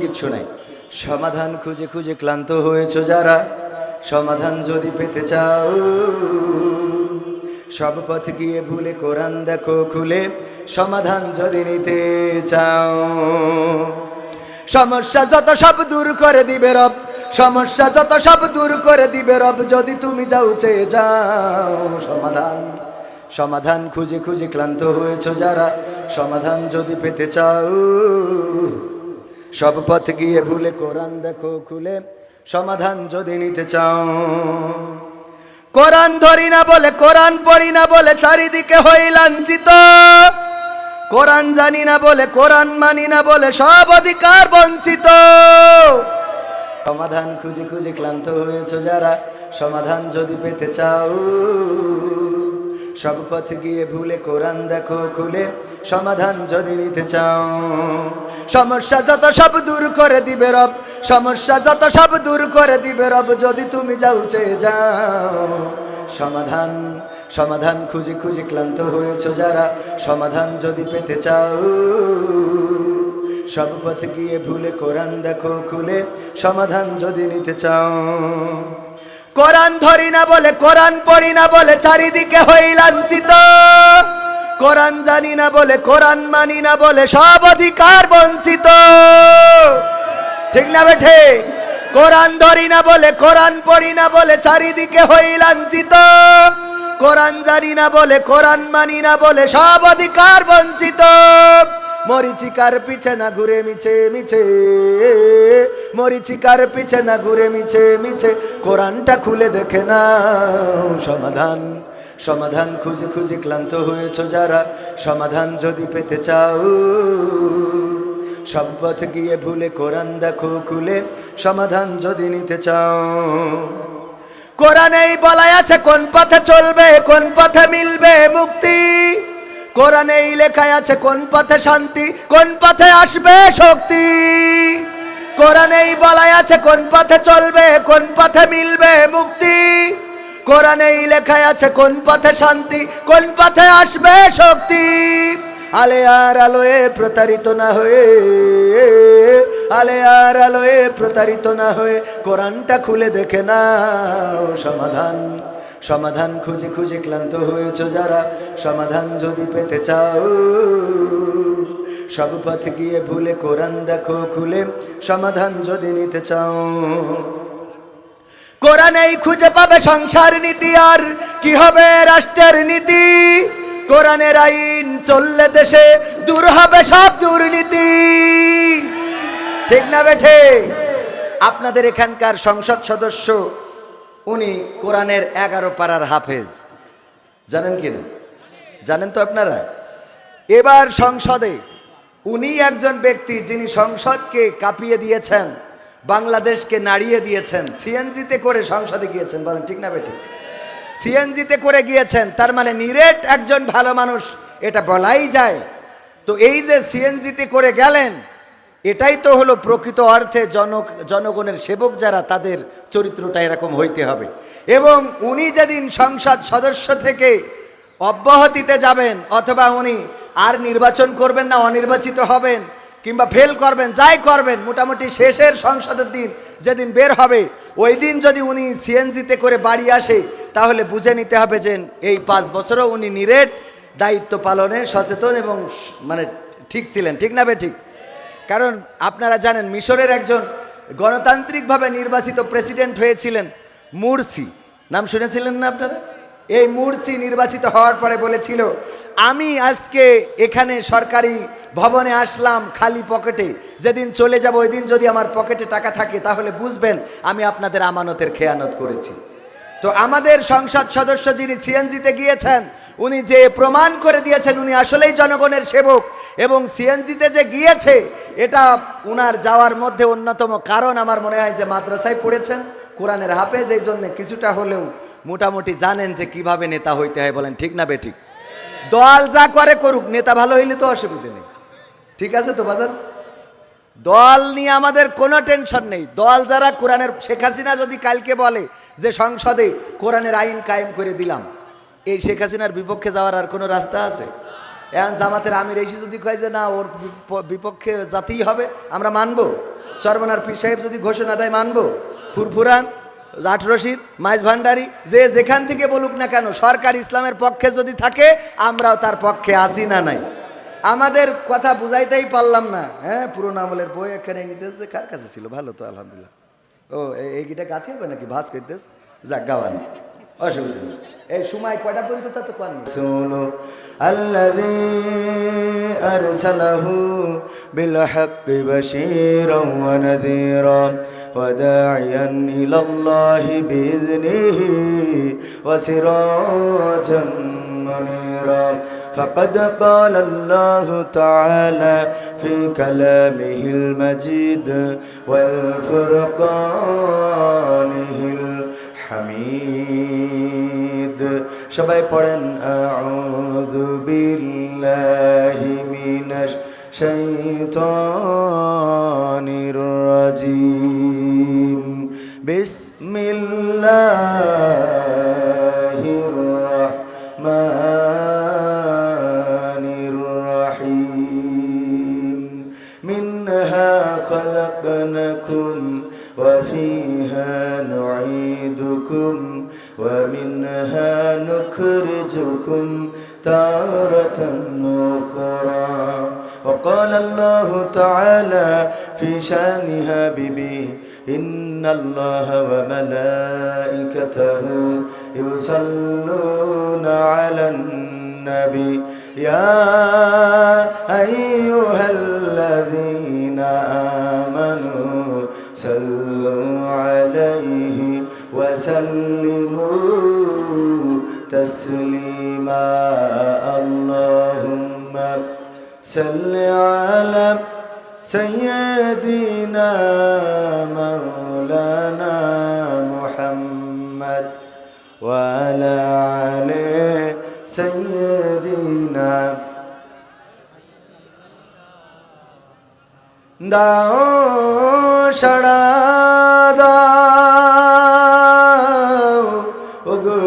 কিচ্ছু নাই। সমাধান খুঁজে খুঁজে ক্লান্ত হয়েছো যারা, সমাধান যদি পেতে চাও, সব পথ গিয়ে ভুলে কোরআন দেখো খুলে, সমাধান যদি নিতে চাও। সমস্যা যত সব দূর করে দিবে রব, সমস্যা যত সব দূর করে দিবে রব, যদি তুমি যাও চেয়ে যাও সমাধান। সমাধান খুঁজে খুঁজে ক্লান্ত হয়েছো যারা, সমাধান যদি পেতে চাও, সব পথ গিয়ে ভুলে কোরআন দেখো খুলে, সমাধান যদি নিতে চাও। কোরআন ধরি না বলে, কোরআন পড়ি না বলে চারিদিকে হই লাঞ্ছিত, কোরআন জানি না বলে, কোরআন মানি না বলে সব অধিকার বঞ্চিত। সমাধান খুঁজে খুঁজে ক্লান্ত হয়েছো যারা, সমাধান যদি পেতে চাও, সব পথ গিয়ে ভুলে কোরআন দেখো খুলে, সমাধান যদি নিতে চাও। সমস্যা যত সব দূর করে দিবে রব, সমস্যা যত সব দূর করে দিবে রব, যদি তুমি যাও চেয়ে যাও সমাধান। সমাধান খুঁজে খুঁজে ক্লান্ত হয়েছো যারা, সমাধান যদি পেতে চাও, সব পথ গিয়ে ভুলে কোরআন দেখো খুলে, সমাধান যদি নিতে চাও। কোরআন ধরি না বলে, কোরআন পড়ি না বলে চারিদিকে হই লাঞ্ছিত, কোরআন জানি না বলে, কোরআন মানি না বলে সব অধিকার বঞ্চিত। ঠিক না বেঠে? কোরআন ধরি না বলে, কোরআন পড়ি না বলে চারিদিকে হই লাঞ্ছিত, কোরআন জানি না বলে, কোরআন মানি না বলে সব অধিকার বঞ্চিত। মরিচিকার পিছে না ঘুরে মিছে মিছে, মরিচিকার পিছে না ঘুরে মিছে মিছে, কোরআনটা খুলে দেখে নাও সমাধান। সমাধান খুঁজে খুঁজে ক্লান্ত হয়েছো যারা, সমাধান যদি পেতে চাও, সব পথ গিয়ে ভুলে কোরআন দেখো খুলে, সমাধান যদি নিতে চাও। কোরআনেই বলাই আছে কোন পথে চলবে, কোন পথে মিলবে মুক্তি, কোরআনেই লেখায় আছে কোন পথে শান্তি, কোন পথে আসবে শক্তি। কোরআনেই বলাই আছে কোন পথে চলবে, কোন পথে মিলবে মুক্তি, কোরআনেই লেখায় আছে কোন পথে শান্তি, কোন পথে আসবে শক্তি। আলে আর আলোয় প্রতারিত না হয়ে, আলে আর আলোয় প্রতারিত না হয়ে, কোরআনটা খুলে দেখে নাও সমাধান। সমাধান খুঁজে খুঁজে ক্লান্ত হয়েছো যারা, সমাধান যদি পেতে চাও, সব পথ গিয়ে ভুলে কোরআন দেখো খুলে, সমাধান যদি নিতে চাও। কোরআনেই খুঁজে পাবে সংসার নীতি, আর কি হবে রাষ্ট্রের নীতি, কোরআনের আইন চললে দেশে দূর হবে সব দুর্নীতি। ঠিক না বেঠে? আপনাদের এখানকার সংসদ সদস্য উনি কোরআনের 11 পারার হাফেজ, জানেন কি না? জানেন তো আপনারা? এবার সংসদে উনি একজন ব্যক্তি যিনি সংসদকে কাঁপিয়ে দিয়েছেন, বাংলাদেশকে নাড়িয়ে দিয়েছেন। সিএনজিতে করে সংসদে গিয়েছেন, বলেন ঠিক না বেটি? সিএনজিতে করে গিয়েছেন, তার মানে নিরেট একজন ভালো মানুষ, এটা বলাই যায়। তো এই যে সিএনজিতে করে গেলেন, এটাই তো হলো প্রকৃত অর্থে জনগণের সেবক যারা, তাদের চরিত্রটা এরকম হইতে হবে। এবং উনি যেদিন সংসদ সদস্য থেকে অব্যাহতিতে যাবেন, অথবা উনি আর নির্বাচন করবেন না, অনির্বাচিত হবেন কিংবা ফেল করবেন, যাই করবেন, মোটামুটি শেষের সংসদের দিন যেদিন বের হবে, ওই দিন যদি উনি সিএনজিতে করে বাড়ি আসে, তাহলে বুঝে নিতে হবে যে এই 5 বছরও উনি নিরেট দায়িত্ব পালনে সচেতন এবং মানে ঠিক ছিলেন। ঠিক না বে ঠিক? কারণ আপনারা জানেন মিশরের একজন গণতান্ত্রিকভাবে নির্বাচিত প্রেসিডেন্ট হয়েছিলেন মুরসি, নাম শুনেছিলেন না আপনারা? এই মুরসি নির্বাচিত হওয়ার পরে বলেছিল, আমি আজকে এখানে সরকারি ভবনে আসলাম খালি পকেটে, যেদিন চলে যাব ওই দিন যদি আমার পকেটে টাকা থাকে, তাহলে বুঝবেন আমি আপনাদের আমানতের খেয়ানত করেছি। তো আমাদের সংসদ সদস্য যিনি সিএনজিতে গিয়েছেন, উনি যে প্রমাণ করে দিয়েছেন উনি আসলেই জনগণের সেবক। এবং সিএনজিতে যে গিয়েছে, এটা উনার যাওয়ার মধ্যে অন্যতম কারণ আমার মনে হয় যে মাদ্রাসায় পড়েছেন, কোরআনের হাফেজ, এই জন্য কিছুটা হলেও মোটামুটি জানেন যে কিভাবে নেতা হইতে হয়। বলেন ঠিক না বেঠিক? দল যা করে করুক, নেতা ভালো হইলে তো অসুবিধে নেই। ঠিক আছে তো বাজার? দল নিয়ে আমাদের কোনো টেনশন নেই। দল যারা কোরআনের, শেখ হাসিনা যদি কালকে বলে যে সংসদে কোরআনের আইন কায়েম করে দিলাম, এই শেখ হাসিনার বিপক্ষে যাওয়ার আর কোনো রাস্তা আছে? এখন জামাতের আমির এসে যদি কয় যে না, ওর বিপক্ষে জাতেই হবে, আমরা মানবো? সর্বনার পীর সাহেব যদি ঘোষণা দেয় মানবো? ফুরফুরান, আটরশির, মাইজ ভান্ডারি, যে যেখান থেকে বলুক না কেন, সরকার ইসলামের পক্ষে যদি থাকে আমরাও তার পক্ষে আসি না নাই? আমাদের কথা বুঝাইতেই পারলাম না। হ্যাঁ, পুরোনো আমলের বই এখানে নিতেছে, কার কাছে ছিল? ভালো তো, আলহামদুলিল্লাহ। ও এই গিটা গাঁথি হবে নাকি? ভাস করতেস, যাক গাওয়ানি, অসুবিধা নেই। এই সময় কয়টা পর্যন্ত তা তো পান শুনো। আল্লাযী আরসালাহু বিল হাক্কি বাশীরান ওয়া নাযীরা ওয়া দাঈয়ান ইলাল্লাহি বিইذনিহি ওয়া সিরাজান মুনীরা। فقد قال الله تعالى في كلامه المجيد والفرقانه الحميد। সবাই পড়েন আউযু বিল্লাহি মিনাশ শাইতানির রাজীম। বিসমিল্লাহির রাহমানির রহিম। মিনহা খলাকনাকুম ওয়া ফিহা নুঈদুকুম ওয়া মিনহা নুখরিজুকুম তারাতান উখরা। وقال الله تعالى في شأن حبيبه إن الله وملائكته يصلون على النبي يا أيها الذين آمنوا صلوا عليه وسلموا تسليما اللهم صل على سيدنا مولانا محمد وعلى آل سيدنا দাও সাড়া দাও ওগো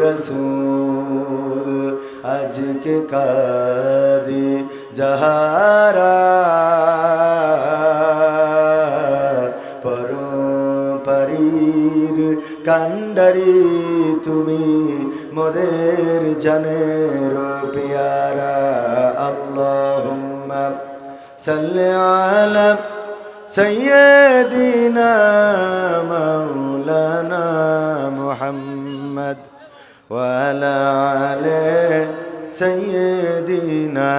রাসূল আজকে কাদি যাহারা পরপারির কান্ডারি তুমি মোদের জানের পিয়ারা। আল্লাহুম্মা সাল্লি আলা সাইয়্যিদিনা মাওলানা মুহাম্মদ ওয়া আলা আলি সাইয়্যিদিনা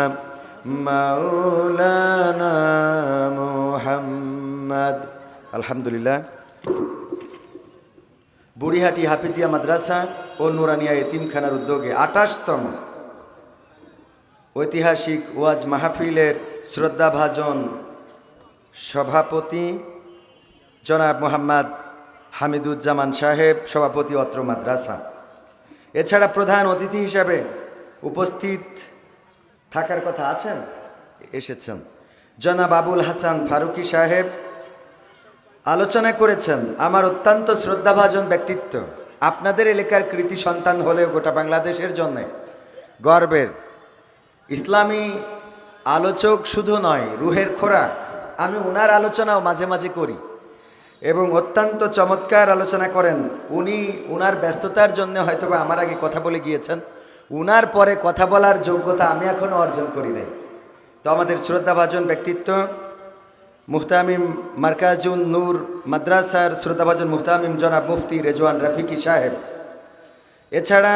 মাওলানা মুহাম্মদ। আলহামদুলিল্লাহ। বুড়িহাটি হাফিজিয়া মাদ্রাসা ও নুরানিয়া এতিমখানার উদ্যোগে ২৮তম ঐতিহাসিক ওয়াজ মাহফিলের শ্রদ্ধাভাজন সভাপতি জনাব মোহাম্মদ হামিদুজ্জামান সাহেব, সভাপতি অত্র মাদ্রাসা। এছাড়া প্রধান অতিথি হিসাবে উপস্থিত থাকার কথা এসেছেন জনাব আবুল হাসান ফারুকি সাহেব। আলোচনা করেছেন আমার অত্যন্ত শ্রদ্ধাভাজন ব্যক্তিত্ব, আপনাদের এলাকার কৃতি সন্তান হলেও গোটা বাংলাদেশের জন্য গর্বের ইসলামী আলোচক শুধু নয়, রুহের খোরাক। আমি উনার আলোচনাও মাঝে মাঝে করি এবং অত্যন্ত চমৎকার আলোচনা করেন উনি। উনার ব্যস্ততার জন্য হয়তোবা আমার আগে কথা বলে গিয়েছেন, উনার পরে কথা বলার যোগ্যতা আমি এখনও অর্জন করি নাই। তো আমাদের শ্রদ্ধাভাজন ব্যক্তিত্ব মুহতামিম মার্কাজুন নূর মাদ্রাসার শ্রদ্ধাভাজন মুহতামিম জনাব মুফতি রেজওয়ান রফিকি সাহেব। এছাড়া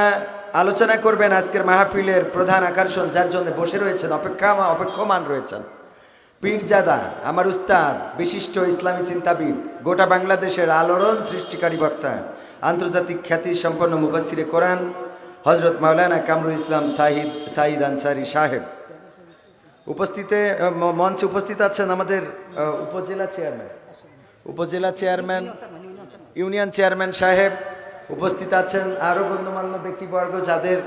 আলোচনা করবেন আজকের মাহফিলের প্রধান আকর্ষণ, যার জন্য বসে রয়েছেন, অপেক্ষমান রয়েছেন, পীরজাদা আমার উস্তাদ, বিশিষ্ট ইসলামী চিন্তাবিদ, গোটা বাংলাদেশের আলোড়ন সৃষ্টিকারী বক্তা, আন্তর্জাতিক খ্যাতি সম্পন্ন মুফাসসিরে কোরআন হজরত মাওলানা কামরুল ইসলাম সাঈদ আনসারী সাহেব। মঞ্চে উপস্থিত আছেন আমাদের উপজেলা চেয়ারম্যান ইউনিয়ন চেয়ারম্যান সাহেব। উপস্থিত আছেন আরও গণ্যমান্য ব্যক্তিবর্গ যাদের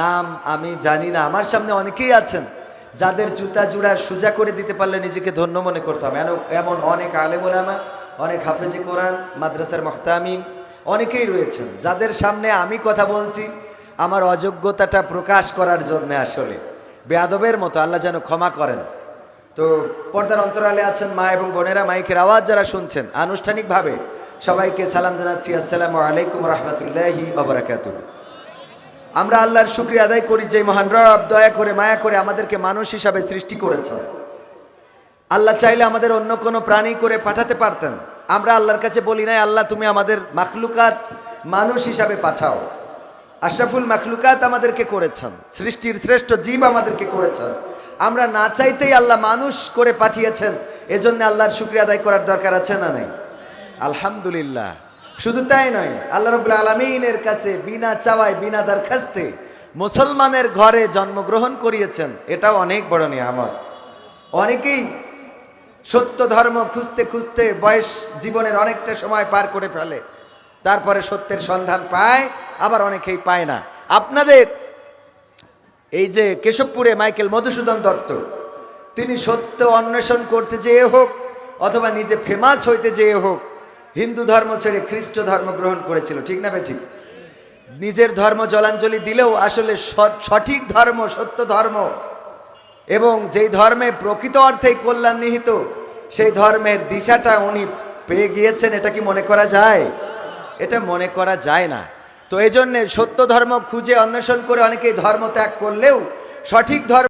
নাম আমি জানি না। আমার সামনে অনেকেই আছেন যাদের জুতা জুড়া সোজা করে দিতে পারলে নিজেকে ধন্য মনে করতাম। এমন অনেক আলেম ওলামা, অনেক হাফেজে কোরআন, মাদ্রাসার মুহতামিম অনেকেই রয়েছেন যাদের সামনে আমি কথা বলছি আমার অযোগ্যতাটা প্রকাশ করার জন্য। আসলে বেয়াদবের মতো, আল্লাহ যেন ক্ষমা করেন। তো পর্দার অন্তরালে আছেন মা এবং বোনেরা, মাইকের আওয়াজ যারা শুনছেন, আনুষ্ঠানিকভাবে সবাইকে সালাম জানাচ্ছি, আসসালামু আলাইকুম রহমতুল্লাহি ওয়া বারাকাতুহু। আমরা আল্লাহর শুকরিয়া আদায় করি যে মহান রব দয়া করে মায়া করে আমাদেরকে মানুষ হিসাবে সৃষ্টি করেছেন। আল্লাহ চাইলে আমাদের অন্য কোনো প্রাণী করে পাঠাতে পারতেন। আমরা আল্লাহর কাছে বলি নাই আল্লাহ তুমি আমাদের মাখলুকাত মানুষ হিসাবে পাঠাও। আশরাফুল মাখলুকাত আমাদেরকে করেছেন, সৃষ্টির শ্রেষ্ঠ জীব আমাদেরকে করেছেন। আমরা না চাইতেই আল্লাহ মানুষ করে পাঠিয়েছেন, এজন্য আল্লাহর শুকরিয়া আদায় করার দরকার আছে না নাই? আলহামদুলিল্লাহ। শুধু তাই নয়, আল্লাহ রাব্বুল আলামিনের কাছে বিনা চাওয়ায় বিনা দরখাস্তে মুসলমানের ঘরে জন্মগ্রহণ করিয়েছেন, এটাও অনেক বড় নিয়ামত। অনেকেই সত্য ধর্ম খুঁজতে খুঁজতে বয়স জীবনের অনেকটা সময় পার করে ফেলে, তারপরে সত্যের সন্ধান পায়, আবার অনেকেই পায় না। আপনাদের এই যে কেশবপুরে মাইকেল মধুসূদন দত্ত, তিনি সত্য অন্বেষণ করতে যেয়ে হোক অথবা নিজে ফেমাস হইতে যেয়ে হোক, হিন্দু ধর্ম ছেড়ে খ্রিস্ট ধর্ম গ্রহণ করেছিল, ঠিক না ভাই? ঠিক। নিজের ধর্ম জলাঞ্জলি দিলেও আসলে সঠিক ধর্ম, সত্য ধর্ম এবং যেই ধর্মে প্রকৃত অর্থেই কল্যাণ নিহিত, সেই ধর্মের দিশাটা উনি পেয়ে গিয়েছেন। এটা কি মনে করা যায়? এটা মনে করা যায় না। তো এই জন্যে সত্য ধর্ম খুঁজে অন্বেষণ করে অনেকেই ধর্ম ত্যাগ করলেও সঠিক ধর্ম